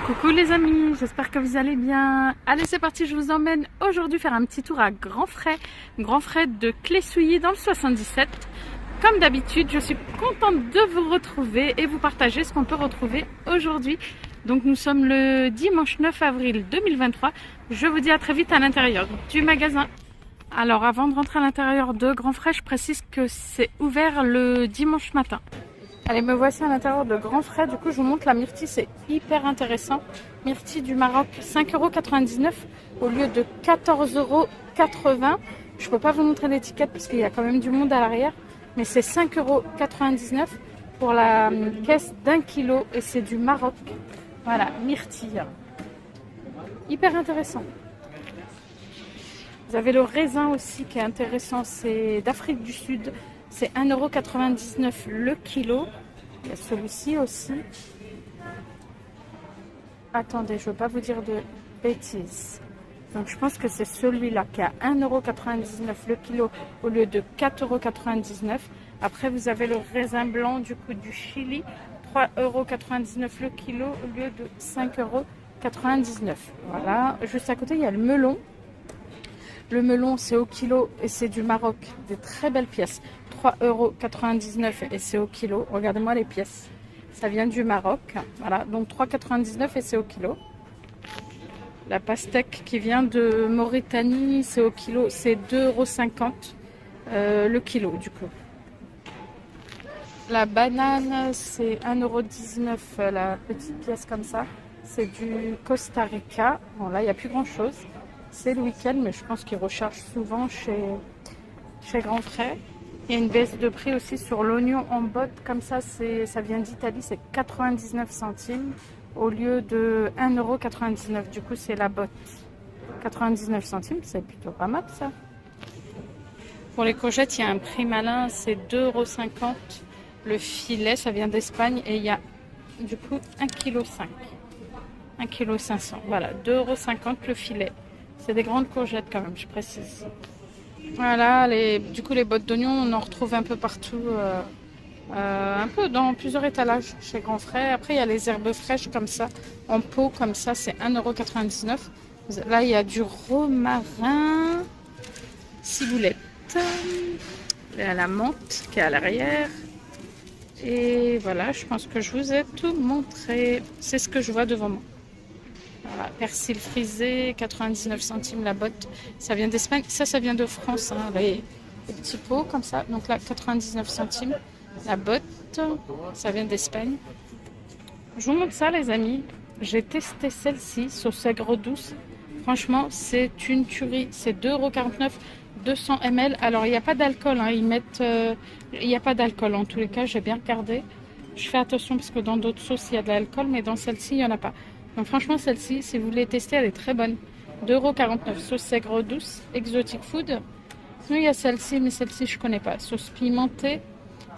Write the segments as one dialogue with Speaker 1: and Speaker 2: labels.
Speaker 1: Coucou les amis, j'espère que vous allez bien. Allez, c'est parti, je vous emmène aujourd'hui faire un petit tour à Grand Frais de Clé-Souilly dans le 77. Comme d'habitude, je suis contente de vous retrouver et vous partager ce qu'on peut retrouver aujourd'hui. Donc nous sommes le dimanche 9 avril 2023. Je vous dis à très vite à l'intérieur du magasin. Alors avant de rentrer à l'intérieur de Grand Frais, je précise que c'est ouvert le dimanche matin. Allez, me voici à l'intérieur de Grand Frais. Du coup, je vous montre la myrtille, c'est hyper intéressant. Myrtille du Maroc, 5,99 € au lieu de 14,80 €. Je peux pas vous montrer l'étiquette parce qu'il y a quand même du monde à l'arrière. Mais c'est 5,99 € pour la caisse d'1 kg et c'est du Maroc. Voilà, myrtille. Hyper intéressant. Vous avez le raisin aussi qui est intéressant, c'est d'Afrique du Sud. C'est 1,99 € le kilo. Il y a celui-ci aussi. Attendez, je ne veux pas vous dire de bêtises. Donc je pense que c'est celui-là qui a 1,99 € le kilo au lieu de 4,99 €. Après, vous avez le raisin blanc du coup du Chili. 3,99 € le kilo au lieu de 5,99 €. Voilà. Juste à côté, il y a le melon. Le melon, c'est au kilo et c'est du Maroc. Des très belles pièces. 3,99 € et c'est au kilo. Regardez-moi les pièces. Ça vient du Maroc. Voilà, donc 3,99 € et c'est au kilo. La pastèque qui vient de Mauritanie, c'est au kilo. C'est 2,50 € le kilo du coup. La banane, c'est 1,19 € la petite pièce comme ça. C'est du Costa Rica. Bon, là, il n'y a plus grand-chose. C'est le week-end, mais je pense qu'ils rechargent souvent chez Grand Frais. Il y a une baisse de prix aussi sur l'oignon en botte. Comme ça, ça vient d'Italie, c'est 99 centimes au lieu de 1,99 €. Du coup, c'est la botte. 99 centimes, c'est plutôt pas mal ça. Pour les courgettes, il y a un prix malin, c'est 2,50 € le filet. Ça vient d'Espagne et il y a du coup 1,5 kg. 1,5 kg. Voilà, 2,50 € le filet. C'est des grandes courgettes quand même, je précise. Voilà, du coup les bottes d'oignons, on en retrouve un peu partout, un peu dans plusieurs étalages chez Grand Frais. Après, il y a les herbes fraîches comme ça, en pot comme ça, c'est 1,99 €. Là, il y a du romarin, ciboulette, il y a la menthe qui est à l'arrière. Et voilà, je pense que je vous ai tout montré. C'est ce que je vois devant moi. Voilà, persil frisé, 99 centimes la botte. Ça vient d'Espagne. Ça vient de France. Hein, les petits pots comme ça. Donc là, 99 centimes la botte. Ça vient d'Espagne. Je vous montre ça, les amis. J'ai testé celle-ci, sauce aigre douce. Franchement, c'est une tuerie. C'est 2,49 €, 200 ml. Alors, il n'y a pas d'alcool. Hein. Il n'y a pas d'alcool. En tous les cas, j'ai bien regardé. Je fais attention parce que dans d'autres sauces, il y a de l'alcool. Mais dans celle-ci, il n'y en a pas. Donc franchement, celle-ci, si vous voulez tester, elle est très bonne. 2,49 €, sauce aigre douce, Exotic Food. Sinon, il y a celle-ci, mais celle-ci, je ne connais pas. Sauce pimentée,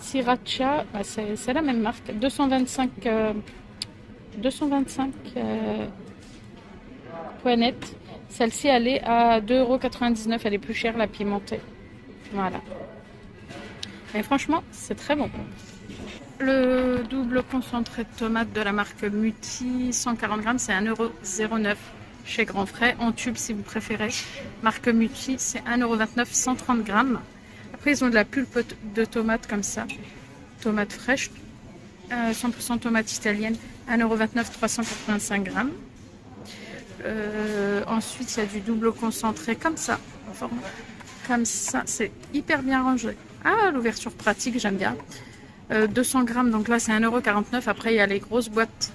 Speaker 1: sriracha, bah, c'est la même marque. 225 poinettes. Celle-ci, elle est à 2,99 €. Elle est plus chère, la pimentée. Voilà. Et franchement, c'est très bon. Le double concentré de tomates de la marque Mutti, 140 grammes, c'est 1,09 € chez Grand Frais. En tube, si vous préférez. Marque Mutti, c'est 1,29 €, 130 grammes. Après, ils ont de la pulpe de tomates comme ça. Tomates fraîches, 100% tomates italiennes, 1,29 €, 385 grammes. Ensuite, il y a du double concentré comme ça. Comme ça, c'est hyper bien rangé. Ah, l'ouverture pratique, j'aime bien. 200 grammes, donc là c'est 1,49 €. Après il y a les grosses boîtes,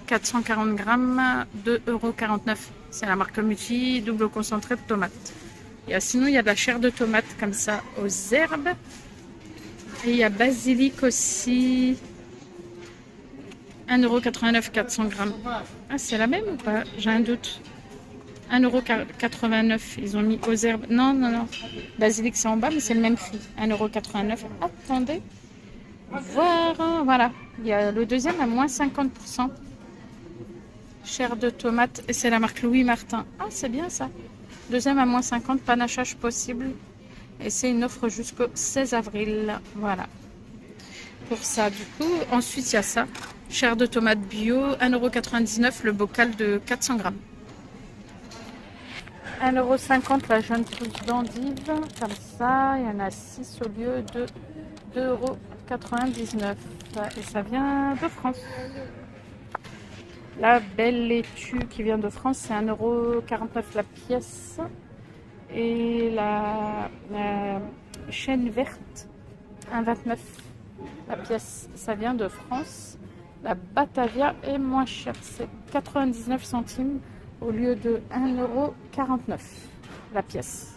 Speaker 1: 440 grammes, 2,49 €. C'est la marque Mutti, double concentré de tomates. Sinon il y a de la chair de tomate comme ça aux herbes. Et il y a basilic aussi, 1,89 €, 400 grammes. Ah, c'est la même ou pas? J'ai un doute. 1,89 €, ils ont mis aux herbes. Non. Basilic c'est en bas, mais c'est le même prix. 1,89 €. Attendez. Voilà, il y a le deuxième à moins 50%. Chair de tomate, et c'est la marque Louis Martin. Ah, c'est bien ça. Deuxième à moins 50, panachage possible. Et c'est une offre jusqu'au 16 avril. Voilà. Pour ça, du coup. Ensuite, il y a ça. Chair de tomate bio, 1,99 € le bocal de 400 grammes. 1,50 € la jeune pousse d'endive, comme ça, il y en a 6 au lieu de 2,99 €. Et ça vient de France. La belle laitue qui vient de France, c'est 1,49 € la pièce. Et la chêne verte, 1,29 € la pièce, ça vient de France. La Batavia est moins chère, c'est 99 centimes au lieu de 1,49 € la pièce.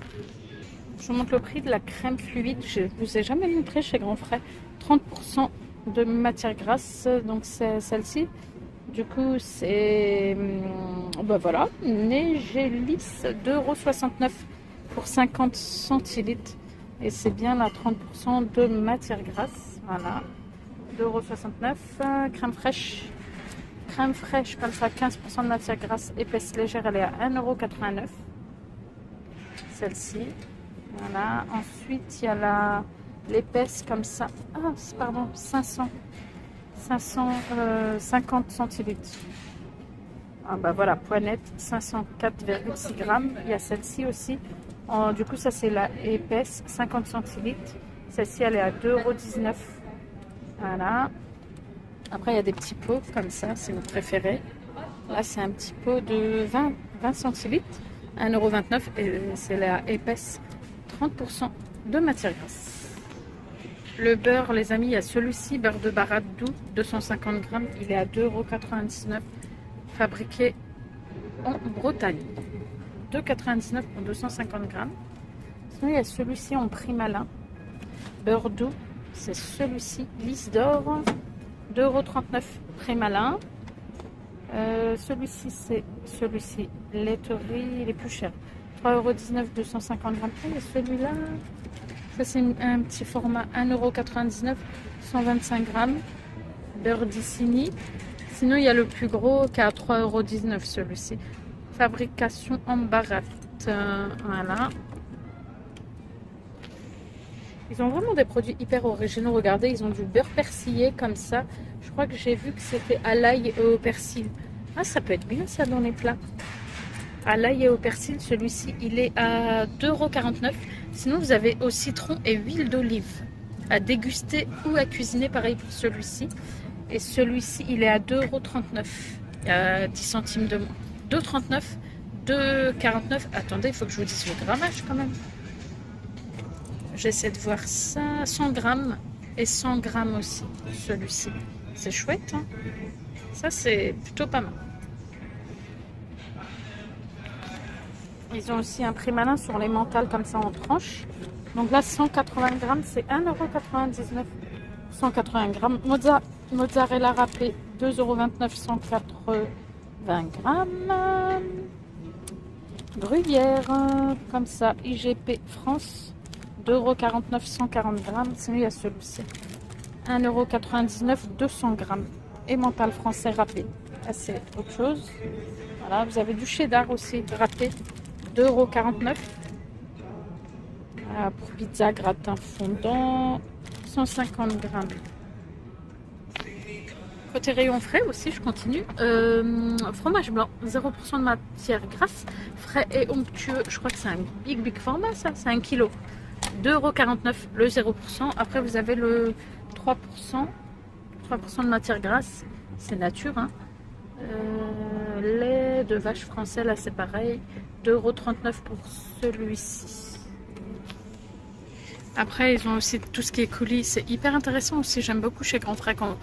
Speaker 1: Je vous montre le prix de la crème fluide, je ne vous ai jamais montré chez Grand Frais. 30% de matière grasse, donc c'est celle-ci. Du coup, c'est ben voilà, Négélis, 2,69 € pour 50 centilitres. Et c'est bien la 30% de matière grasse. Voilà, 2,69 €. Crème fraîche, comme ça, 15% de matière grasse épaisse légère, elle est à 1,89 €. Celle-ci. Voilà. Ensuite, il y a l'épaisse comme ça. Ah, pardon, 550 centilitres. Ah bah voilà, poignette, 504,6 grammes. Il y a celle-ci aussi. Du coup, ça c'est la épaisse, 50 centilitres. Celle-ci, elle est à 2,19 €. Voilà. Après, il y a des petits pots comme ça, si vous préférez. Là, c'est un petit pot de 20 centilitres, 1,29 € et c'est la épaisse, 30% de matière grasse. Le beurre, les amis, il y a celui-ci, beurre de Baratte doux, 250 grammes, il est à 2,99 €, fabriqué en Bretagne. 2,99 € pour 250 grammes. Sinon, il y a celui-ci en prix malin, beurre doux, c'est celui-ci, lisse d'or, 2,39 € prix malin. Celui-ci, c'est celui-ci, laiterie, il est plus cher, 3,19 €, 250 grammes. Et celui-là, ça c'est un petit format, 1,99 €, 125 grammes, beurre d'Icini. Sinon, il y a le plus gros qui est à 3,19 € celui-ci. Fabrication en baratte. Voilà. Ils ont vraiment des produits hyper originaux. Regardez, ils ont du beurre persillé comme ça. Je crois que j'ai vu que c'était à l'ail et au persil. Ah, ça peut être bien ça dans les plats. À l'ail et au persil, celui-ci, il est à 2,49 €. Sinon, vous avez au citron et huile d'olive à déguster ou à cuisiner. Pareil pour celui-ci. Et celui-ci, il est à 2,39 €. Il y a 10 centimes de moins. 2,39 €, 2,49 €. Attendez, il faut que je vous dise le grammage quand même. J'essaie de voir ça. 100 grammes et 100 grammes aussi, celui-ci. C'est chouette, hein. Ça, c'est plutôt pas mal. Ils ont aussi un prix malin sur les mentales comme ça en tranches. Donc là, 180 grammes, c'est 1,99 €. 180 grammes. Mozzarella râpée, 2,29 €, 180 grammes. Gruyère, comme ça, IGP France, 2,49 €, 140 grammes. Sinon, il y a celui-ci, 1,99 €, 200 grammes. Et mental français râpé. Là, c'est autre chose. Voilà, vous avez du cheddar aussi râpé, 2,49 €. Voilà, pour pizza, gratin fondant, 150 grammes. Côté rayon frais aussi, je continue. Fromage blanc, 0% de matière grasse, frais et onctueux. Je crois que c'est un big format, ça. C'est 1 kg. 2,49 € le 0%. Après, vous avez le 3%. 3% de matière grasse. C'est nature, hein. Lait de vache français, là, c'est pareil. 2,39 € pour celui-ci. Après, ils ont aussi tout ce qui est coulis. C'est hyper intéressant aussi. J'aime beaucoup chez Grand Frais quand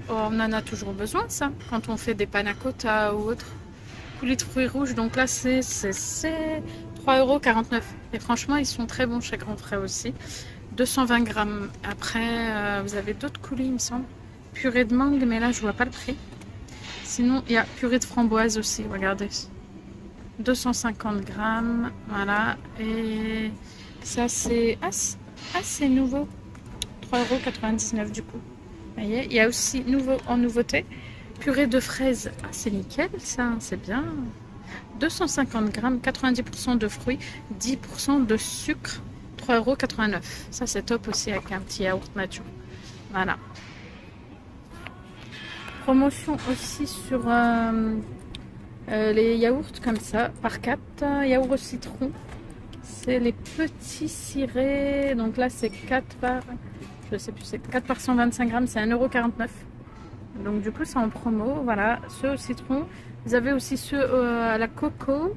Speaker 1: on en a toujours besoin, ça, quand on fait des panna cotta ou autre. Coulis de fruits rouges, donc là c'est 3,49 €. Et franchement, ils sont très bons chez Grand Frais aussi. 220 grammes. Après, vous avez d'autres coulis, il me semble. Purée de mangue, mais là je vois pas le prix. Sinon, il y a purée de framboise aussi, regardez. 250 grammes, voilà. Et ça c'est assez nouveau. 3,99 € du coup. Vous voyez, il y a aussi en nouveauté, purée de fraises. Ah, c'est nickel ça, c'est bien. 250 grammes, 90% de fruits, 10% de sucre, 3,89 €. Ça, c'est top aussi avec un petit yaourt nature. Voilà. Promotion aussi sur les yaourts comme ça, par 4, yaourt au citron. C'est les petits cirés, donc là c'est 4 par, je sais plus, c'est 4 par 125 grammes, c'est 1,49 €. Donc du coup c'est en promo, voilà, ceux au citron. Vous avez aussi ceux à la coco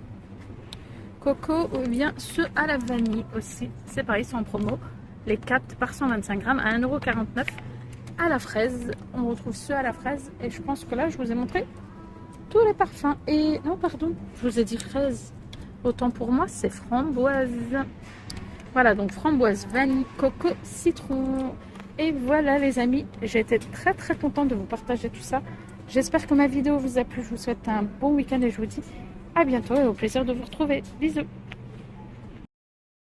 Speaker 1: ou bien ceux à la vanille aussi. C'est pareil, c'est en promo. Les 4 par 125 grammes à 1,49 €. À la fraise, on retrouve ceux à la fraise. Et je pense que là, je vous ai montré tous les parfums. Et non, pardon, je vous ai dit fraise. Autant pour moi, c'est framboise. Voilà, donc framboise, vanille, coco, citron. Et voilà les amis, j'ai été très très contente de vous partager tout ça. J'espère que ma vidéo vous a plu. Je vous souhaite un bon week-end et je vous dis à bientôt et au plaisir de vous retrouver. Bisous.